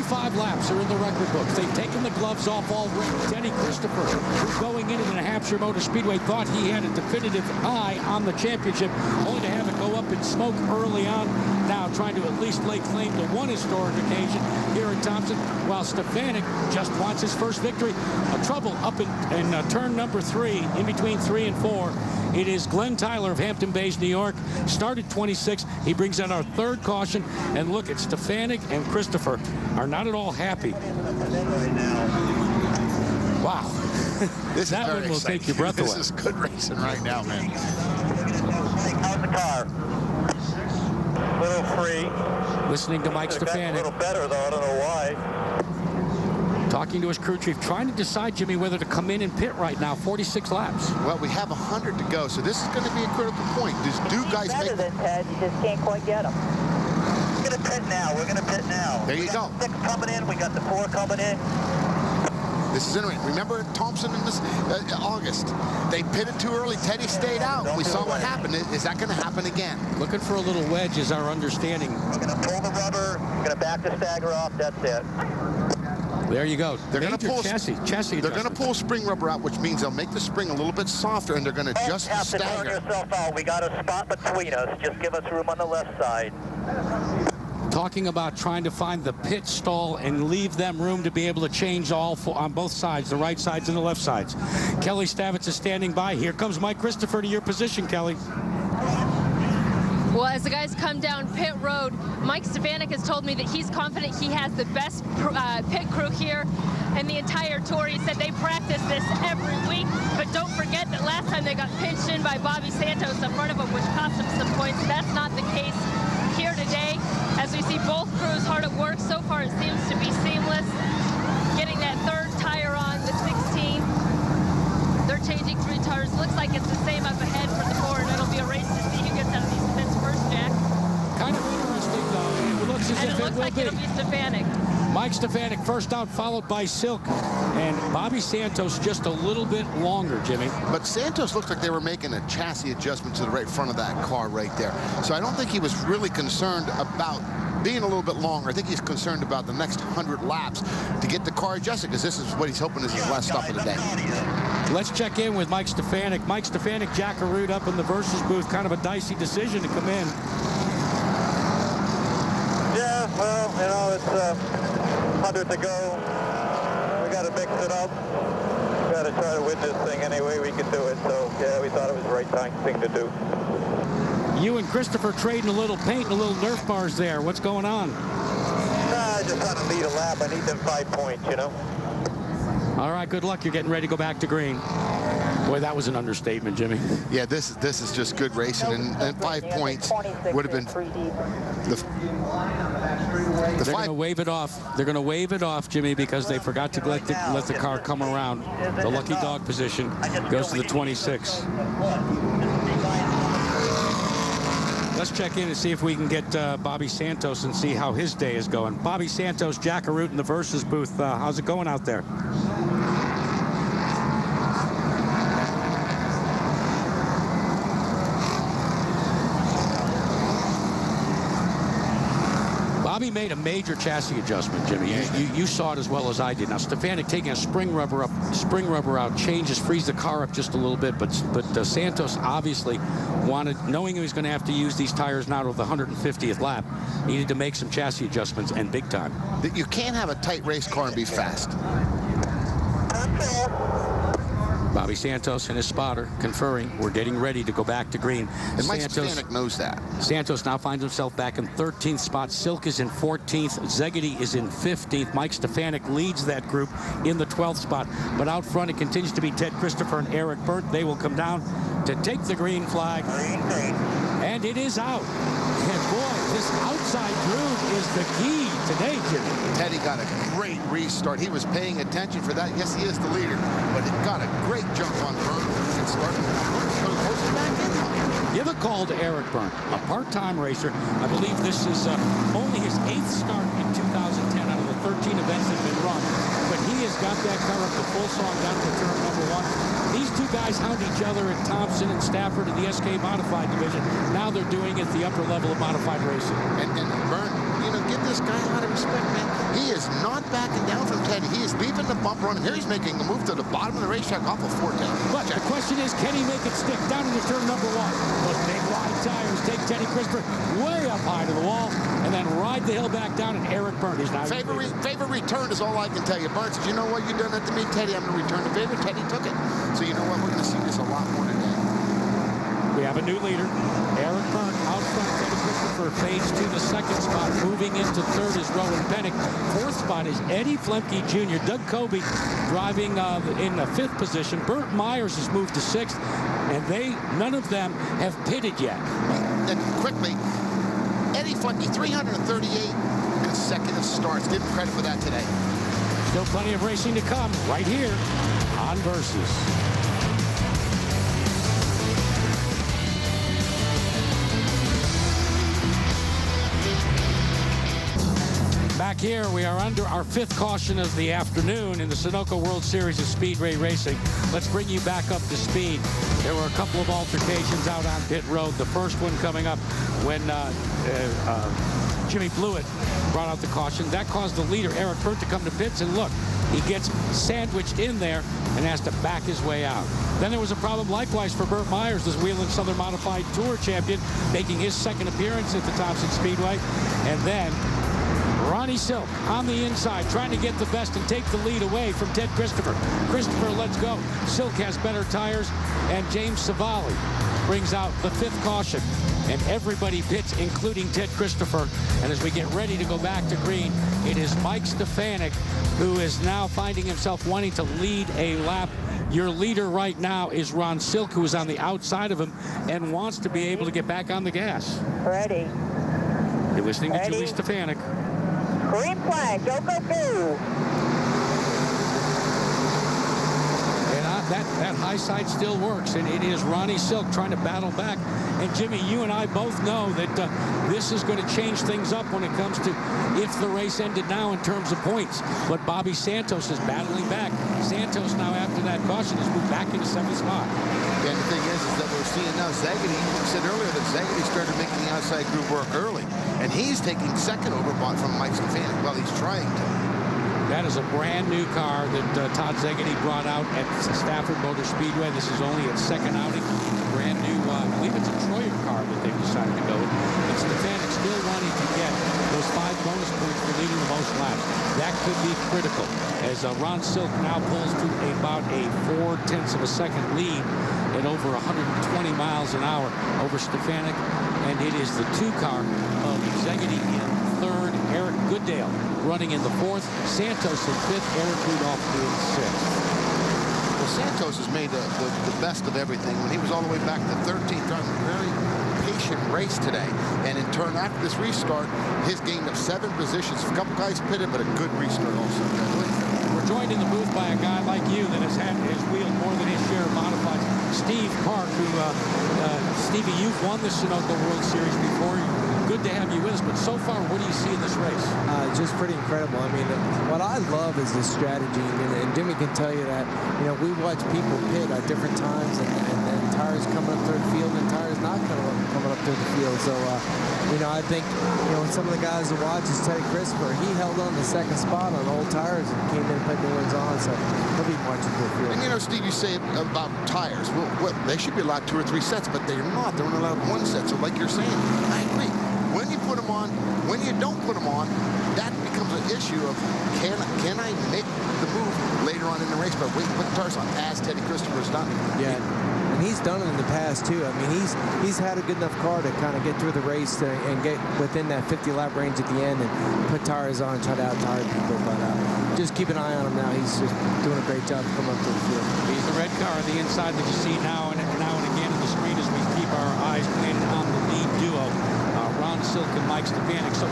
25 laps are in the record books. They've taken the gloves off already. Teddy Christopher, who going into the New Hampshire Motor Speedway thought he had a definitive eye on the championship, only to have it go up in smoke early on. Now trying to at least lay claim to one historic occasion here at Thompson, while Stefanik just wants his first victory. Trouble up in turn number 3, in between 3 and 4. It is Glenn Tyler of Hampton Bays, New York. Started 26. He brings in our third caution. And look at Stefanik and Christopher are not at all happy. Wow. This that one will take your breath away. This is good racing right now, man. How's the car? Little free. Listening to Mike Stefanik. A little better, though. I don't know why. Talking to his crew chief, trying to decide, Jimmy, whether to come in and pit right now. 46 laps. Well, we have 100 to go, so this is going to be a critical point. Do guys better than Ted, you just can't quite get him. We're going to pit now. We're going to pit now. There you go. We got the 6 coming in. We got the 4 coming in. This is interesting. Remember Thompson in this August? They pitted too early. Teddy stayed out. We saw what happened. Is that going to happen again? Looking for a little wedge is our understanding. We're going to pull the rubber. We're going to back the stagger off. That's it. There you go. They're going to pull chassis. They're going to pull spring rubber out, which means they'll make the spring a little bit softer, and they're going to adjust the stagger. Don't have to turn yourself out. We got a spot between us. Just give us room on the left side. Talking about trying to find the pit stall and leave them room to be able to change on both sides, the right sides and the left sides. Kelly Stavitz is standing by. Here comes Mike Christopher to your position, Kelly. Well, as the guys come down pit road, Mike Stefanik has told me that he's confident he has the best pit crew here in the entire tour. He said they practice this every week, but don't forget that last time they got pinched in by Bobby Santos in front of him, which cost them some points. That's not the case here today. As we see both crews hard at work, so far it seems to be seamless. Getting that third tire on the 16. They're changing 3 tires. Looks like it's the same up ahead for the 4, and it'll be a race to see who gets out of these pits first, Jack. Kind of interesting, though. It looks as if it will be. It'll be Stefanik. Mike Stefanik first out, followed by Silk. And Bobby Santos just a little bit longer, Jimmy. But Santos looked like they were making a chassis adjustment to the right front of that car right there. So I don't think he was really concerned about being a little bit longer. I think he's concerned about the next 100 laps to get the car adjusted, because this is what he's hoping is his last stop of the day. Let's check in with Mike Stefanik. Mike Stefanik, Jack Arute up in the Versus booth. Kind of a dicey decision to come in. Yeah, well, you know, it's 100 to go. We got to mix it up. We got to try to win this thing any way we can do it. So, yeah, we thought it was the right thing to do. You and Christopher trading a little paint and a little Nerf bars there. What's going on? I just want to lead a lap. I need them 5 points, you know. All right, good luck. You're getting ready to go back to green. Boy, that was an understatement, Jimmy. Yeah, this is just good racing, and 5 points would have been They're going to wave it off. They're going to wave it off, Jimmy, because they forgot to let the car come around. The lucky dog position goes to the 26. Let's check in and see if we can get Bobby Santos and see how his day is going. Bobby Santos, Jack Arute in the Versus booth. How's it going out there? Bobby made a major chassis adjustment, Jimmy. You saw it as well as I did. Now, Stefanik taking a spring rubber out, changes, frees the car up just a little bit, but Santos obviously wanted, knowing he was going to have to use these tires now to the 150th lap, needed to make some chassis adjustments, and big time. You can't have a tight race car and be fast. Bobby Santos and his spotter conferring. We're getting ready to go back to green. And Mike Stefanik knows that. Santos now finds himself back in 13th spot. Silk is in 14th. Zegedy is in 15th. Mike Stefanik leads that group in the 12th spot. But out front, it continues to be Ted Christopher and Eric Burt. They will come down to take the green flag. And it is out. And boy, this outside groove is the key today, Jimmy. Teddy got a great restart. He was paying attention for that. Yes, he is the leader, but he got a great jump on Byrne and started back in. Give a call to Eric Byrne, a part-time racer. I believe this is only his 8th start in 2010 out of the 13 events that have been run. But he has got that car up to full song down to turn number 1. These two guys hound each other at Thompson and Stafford in the SK Modified division. Now they're doing it at the upper level of modified racing. And Byrne, you know, give this guy a lot of respect, man. He is backing down from Teddy. He is leaving the bumper on him. Here he's making a move to the bottom of the racetrack off of 410. But the question is, can he make it stick down into turn number 1? Those big wide tires take Teddy Christopher way up high to the wall and then ride the hill back down, and Eric Byrne is now... Favor return is all I can tell you. Byrne says, you know what, you done that to me, Teddy. I'm going to return the favor. Teddy took it. So you know what, we're going to see this a lot more today. We have a new leader. Eric Byrne out front. Teddy Christopher fades to the second spot. Moving into third is Rowan Pennick. Fourth spot is Eddie Flemke Jr. Doug Kobe driving in the 5th position. Burt Myers has moved to 6th. And none of them have pitted yet. And quickly, Eddie Flemke, 338 consecutive starts. Give him credit for that today. Still plenty of racing to come right here on Versus. Back here, we are under our 5th caution of the afternoon in the Sunoco World Series of Speedway Racing. Let's bring you back up to speed. There were a couple of altercations out on pit road. The first one coming up when Jimmy Blewett brought out the caution. That caused the leader, Eric Byrne, to come to pits, and look, he gets sandwiched in there and has to back his way out. Then there was a problem likewise for Burt Myers, this Whelen Southern Modified Tour champion, making his 2nd appearance at the Thompson Speedway. And then Ronnie Silk on the inside, trying to get the best and take the lead away from Ted Christopher. Christopher lets go. Silk has better tires, and James Savali brings out the 5th caution. And everybody pits, including Ted Christopher. And as we get ready to go back to green, it is Mike Stefanik who is now finding himself wanting to lead a lap. Your leader right now is Ron Silk, who is on the outside of him and wants to be able to get back on the gas. Ready. You're listening to Julie Stefanik. Green flag, go, go, go. And that high side still works, and it is Ronnie Silk trying to battle back. And Jimmy, you and I both know that this is going to change things up when it comes to if the race ended now in terms of points. But Bobby Santos is battling back. Santos now, after that caution, has moved back into 7th spot. And the thing is that we're seeing now Zaggity. You said earlier that Zaggity started making the outside group work early, and he's taking 2nd over from Mike Stefanik. Well, he's trying to. That is a brand new car that Todd Zaggity brought out at Stafford Motor Speedway. This is only its 2nd outing. Brand new, I believe it's a Troyer car that they've decided to go with. And Stefanik still wanting to get those 5 bonus points for leading the most laps. That could be critical as Ron Silk now pulls to about a 0.4 seconds lead at over 120 miles an hour over Stefanik. And it is the 2 car of Zaggity in 3rd, Eric Goodale running in the 4th, Santos in 5th, Eric Rudolph in 6th. Well, Santos has made the best of everything. When he was all the way back to 13th, on a very patient race today. And in turn, after this restart, his gain of 7 positions. A couple guys pitted, but a good restart also. We're joined in the booth by a guy like you that has wheeled more than his share of modifieds. Steve Park, who, Stevie, you've won the Sunoco World Series before. Good to have you with us, but so far, what do you see in this race? Just pretty incredible. I mean, what I love is the strategy, and Jimmy can tell you that, you know, we watch people pit at different times, and tires coming up through the field and tires not coming up through the field. So, you know, I think, you know, some of the guys who watch is Teddy Christopher. He held on the 2nd spot on old tires and came in and put new ones on, so he'll be watching through the field. And, you know, Steve, you say about tires. Well, they should be allowed 2 or 3 sets, but they're not. They're only allowed 1 set. So, like you're saying, I agree. When you put them on, when you don't put them on, that becomes an issue of can I make the move later on in the race by waiting to put the tires on, as Teddy Christopher's done. Yeah, and he's done it in the past too. I mean, he's had a good enough car to kind of get through the race and get within that 50-lap range at the end and put tires on and try to out-tire people. But just keep an eye on him now. He's just doing a great job coming up to the field. He's the red car on the inside that you see now and again on the screen as we keep our eyes planted on the lead duo. Ron Silk and Mike Stefanik. So